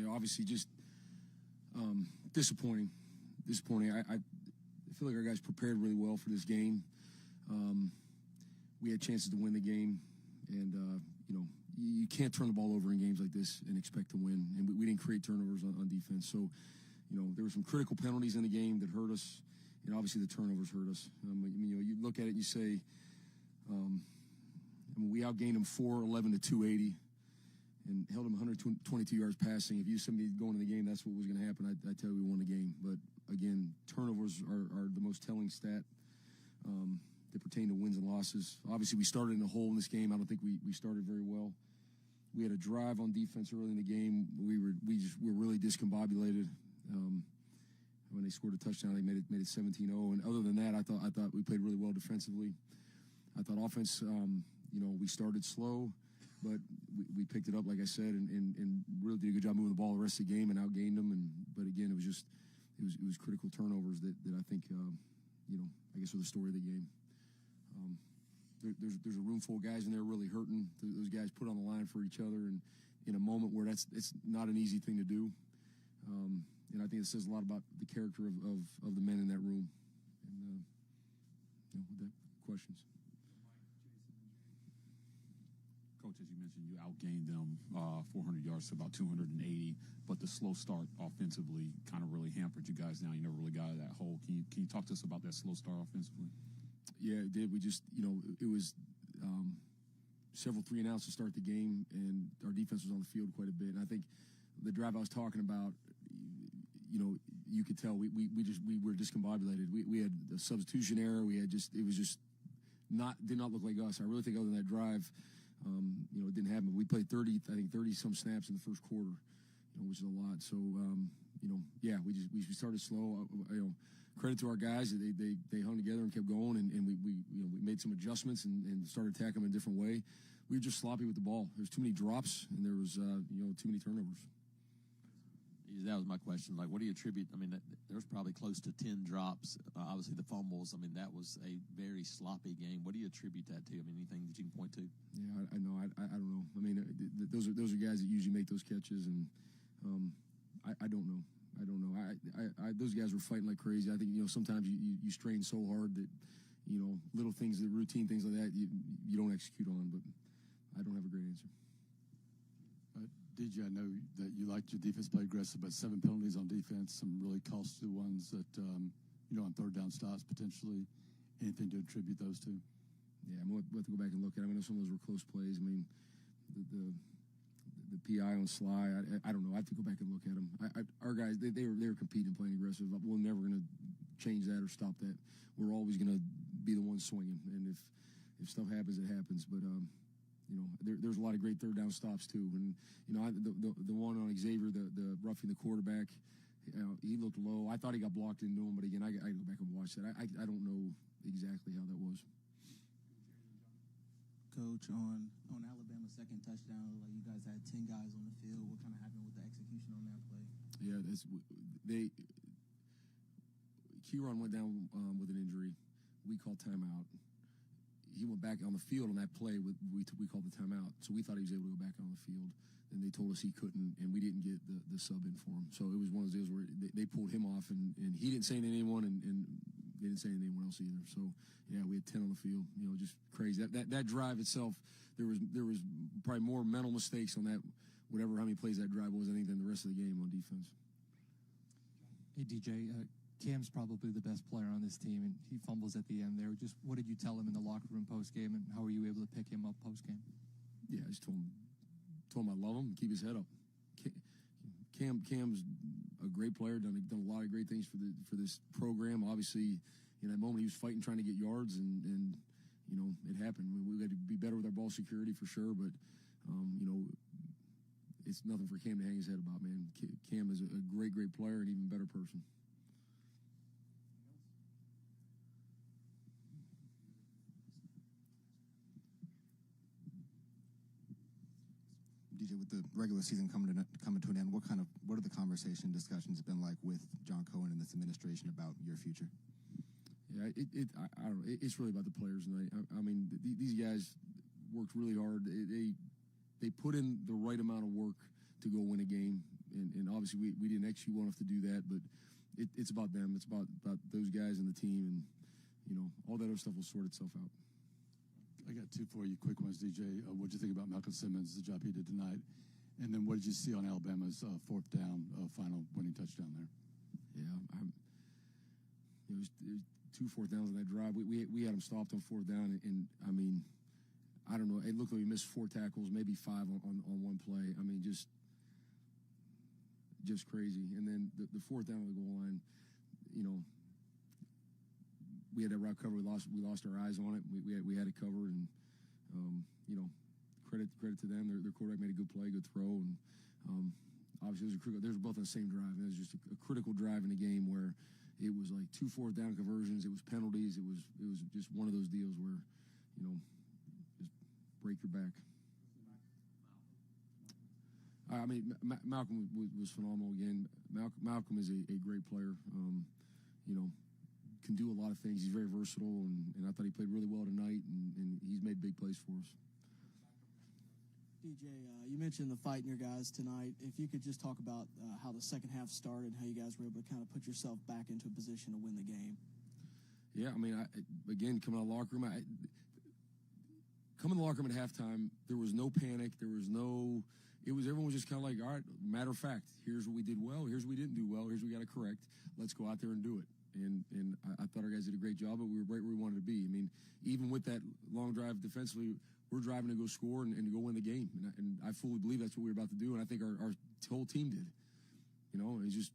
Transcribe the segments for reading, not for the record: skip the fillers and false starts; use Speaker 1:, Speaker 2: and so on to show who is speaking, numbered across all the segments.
Speaker 1: obviously just disappointing. I feel like our guys prepared really well for this game. We had chances to win the game, and you can't turn the ball over in games like this and expect to win. And we didn't create turnovers on defense. So, there were some critical penalties in the game that hurt us, and obviously the turnovers hurt us. You look at it and you say, we outgained them 411 to 280 and held them 122 yards passing. If you said me going in the game, that's what was going to happen, I'd tell you we won the game. But, again, turnovers are the most telling stat that pertain to wins and losses. Obviously, we started in a hole in this game. I don't think we started very well. We had a drive on defense early in the game. We were really discombobulated. When they scored a touchdown, they made it 17-0. And other than that, I thought we played really well defensively. I thought offense, we started slow, but we picked it up, like I said, and really did a good job moving the ball the rest of the game and outgained them. But again, it was critical turnovers that I think I guess are the story of the game. There's a room full of guys in there really hurting. Those guys put on the line for each other, and in a moment where it's not an easy thing to do. And I think it says a lot about the character of the men in that room. And with that, questions.
Speaker 2: Coach, as you mentioned, you outgained them 400 yards to about 280, but the slow start offensively kind of really hampered you guys down. You never really got out of that hole. Can you talk to us about that slow start offensively?
Speaker 1: Yeah, it did. We just, it was several 3-and-outs to start the game, and our defense was on the field quite a bit. And I think the drive I was talking about, you could tell we were discombobulated. We had a substitution error. It did not look like us. I really think other than that drive, it didn't happen. We played 30 some snaps in the first quarter, which is a lot. So, we started slow. Credit to our guys. They hung together and kept going, and we made some adjustments and started attacking them in a different way. We were just sloppy with the ball. There was too many drops, and there was too many turnovers.
Speaker 3: That was my question. Like, what do you attribute? I mean, there was probably close to 10 drops. Obviously, the fumbles. I mean, that was a very sloppy game. What do you attribute that to? I mean, anything that you can point to?
Speaker 1: Yeah, I know. I don't know. I mean, those are guys that usually make those catches, and I don't know. Those guys were fighting like crazy. I think sometimes you strain so hard that little things, the routine things like that, you don't execute on. But I don't have a great answer.
Speaker 4: DJ, I know that you liked your defense play aggressive, but 7 penalties on defense, some really costly ones that, on third down stops potentially. Anything to attribute those to?
Speaker 1: Yeah, we'll have to go back and look at them. I know some of those were close plays. I mean, the PI on Sly, I don't know. I have to go back and look at them. Our guys, they were competing, playing aggressive. We're never going to change that or stop that. We're always going to be the ones swinging. And if stuff happens, it happens. But, there's a lot of great third down stops too, and the one on Xavier, the roughing the quarterback, he looked low. I thought he got blocked into him, but again, I go back and watch that. I don't know exactly how that was.
Speaker 5: Coach, on Alabama's second touchdown, like you guys had 10 guys on the field. What kind of happened with the execution on that play?
Speaker 1: Yeah, Kieran went down with an injury. We called timeout. He went back on the field on that play. We called the timeout, so we thought he was able to go back on the field. And they told us he couldn't, and we didn't get the sub in for him. So it was one of those days where they pulled him off, and he didn't say anything to anyone, and they didn't say anything to anyone else either. So yeah, we had 10 on the field. Just crazy. That drive itself, there was probably more mental mistakes on that, how many plays that drive was, I think, than the rest of the game on defense.
Speaker 6: Hey DJ. Cam's probably the best player on this team, and he fumbles at the end there. Just what did you tell him in the locker room post-game, and how were you able to pick him up post-game?
Speaker 1: Yeah, I just told him I love him and keep his head up. Cam's a great player, done a lot of great things for this program. Obviously, in that moment, he was fighting, trying to get yards, and it happened. We got to be better with our ball security for sure, but it's nothing for Cam to hang his head about, man. Cam is a great player and even better person.
Speaker 7: DJ, with the regular season coming to an end, what are the conversation discussions been like with John Cohen and this administration about your future?
Speaker 1: Yeah, I don't know. It's really about the players tonight. I mean, these guys worked really hard. They put in the right amount of work. to go win a game. And obviously we didn't execute well enough to do that, but it's about them. It's about those guys and the team, and all that other stuff will sort itself out.
Speaker 4: I got two for you, quick ones, DJ. What did you think about Malcolm Simmons, the job he did tonight? And then what did you see on Alabama's fourth down final winning touchdown there?
Speaker 1: Yeah, it was 2 fourth downs on that drive. We had them stopped on fourth down, and I mean, I don't know. It looked like we missed 4 tackles, maybe 5 on one play. I mean, just crazy. And then the fourth down on the goal line, we had that route covered. We lost our eyes on it. We had it covered, and credit to them. Their quarterback made a good play, good throw, and obviously they were both on the same drive. And it was just a critical drive in the game where it was like 2 fourth down conversions. It was penalties. It was just one of those deals where just break your back. I mean, Malcolm was phenomenal again. Malcolm is a great player. Can do a lot of things. He's very versatile, and I thought he played really well tonight, and he's made big plays for us.
Speaker 5: DJ, you mentioned the fight in your guys tonight. If you could just talk about how the second half started, how you guys were able to kind of put yourself back into a position to win the game.
Speaker 1: Yeah, I mean, again, coming out of the locker room, coming to the locker room at halftime, there was no panic. Everyone was just kind of like, all right, matter of fact, here's what we did well, here's what we didn't do well, here's what we got to correct. Let's go out there and do it. And I thought our guys did a great job, but we were right where we wanted to be. I mean, even with that long drive defensively, we're driving to go score and to go win the game. And I fully believe that's what we were about to do, and I think our whole team did. It's just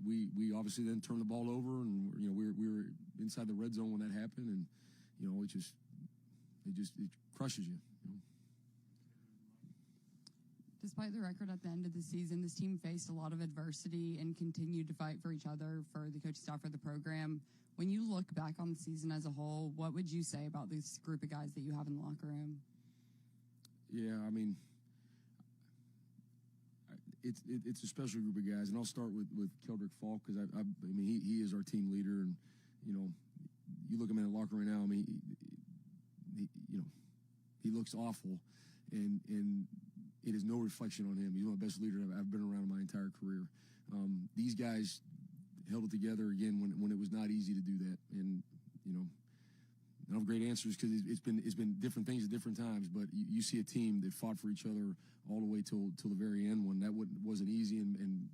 Speaker 1: we obviously then turned the ball over, and we were inside the red zone when that happened, and it crushes you.
Speaker 8: Despite the record at the end of the season, this team faced a lot of adversity and continued to fight for each other, for the coaching staff, for the program. When you look back on the season as a whole, what would you say about this group of guys that you have in the locker room?
Speaker 1: Yeah, I mean, it's a special group of guys, and I'll start with Keldrick Falk because I mean he is our team leader, and you look at him in the locker room right now. I mean, he looks awful, and it is no reflection on him. He's one of the best leaders I've been around in my entire career. These guys held it together again when it was not easy to do that, and I don't have great answers because it's been different things at different times. But you see a team that fought for each other all the way till the very end when that wasn't easy, and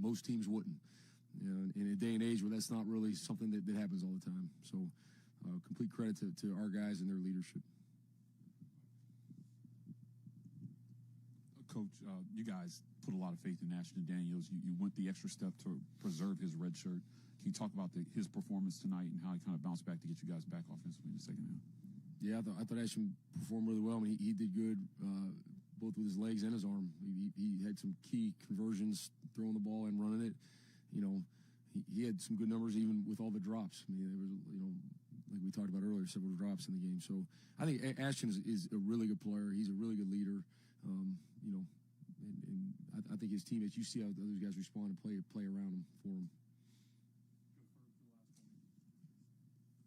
Speaker 1: most teams wouldn't. In a day and age where that's not really something that happens all the time. So complete credit to our guys and their leadership.
Speaker 2: Coach, you guys put a lot of faith in Ashton Daniels. You went the extra step to preserve his red shirt. Can you talk about his performance tonight and how he kind of bounced back to get you guys back offensively in the second half?
Speaker 1: Yeah, I thought Ashton performed really well. I mean, he did good both with his legs and his arm. He had some key conversions, throwing the ball and running it. He had some good numbers even with all the drops. I mean, there was, like we talked about earlier, several drops in the game. So I think Ashton is a really good player. He's a really good leader. And I think his teammates, you see how those guys respond and play around him for him.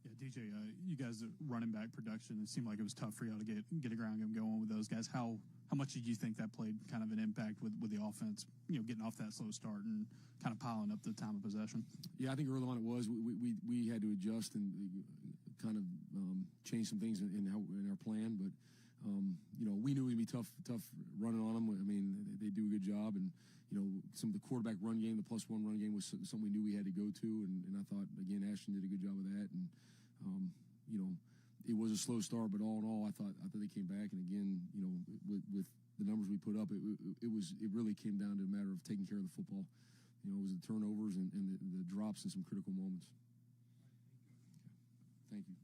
Speaker 9: Yeah, DJ, you guys' running back production, it seemed like it was tough for y'all to get a ground game going with those guys. How much did you think that played kind of an impact with the offense, getting off that slow start and kind of piling up the time of possession?
Speaker 1: Yeah, I think early on it was. We had to adjust and kind of change some things in our plan, but we knew it'd be tough running on them. I mean, they do a good job, and some of the quarterback run game, the +1 run game was something we knew we had to go to, and I thought again Ashton did a good job of that, and it was a slow start, but all in all, I thought they came back, and again, with the numbers we put up, it really came down to a matter of taking care of the football. It was the turnovers and the drops in some critical moments. Thank you.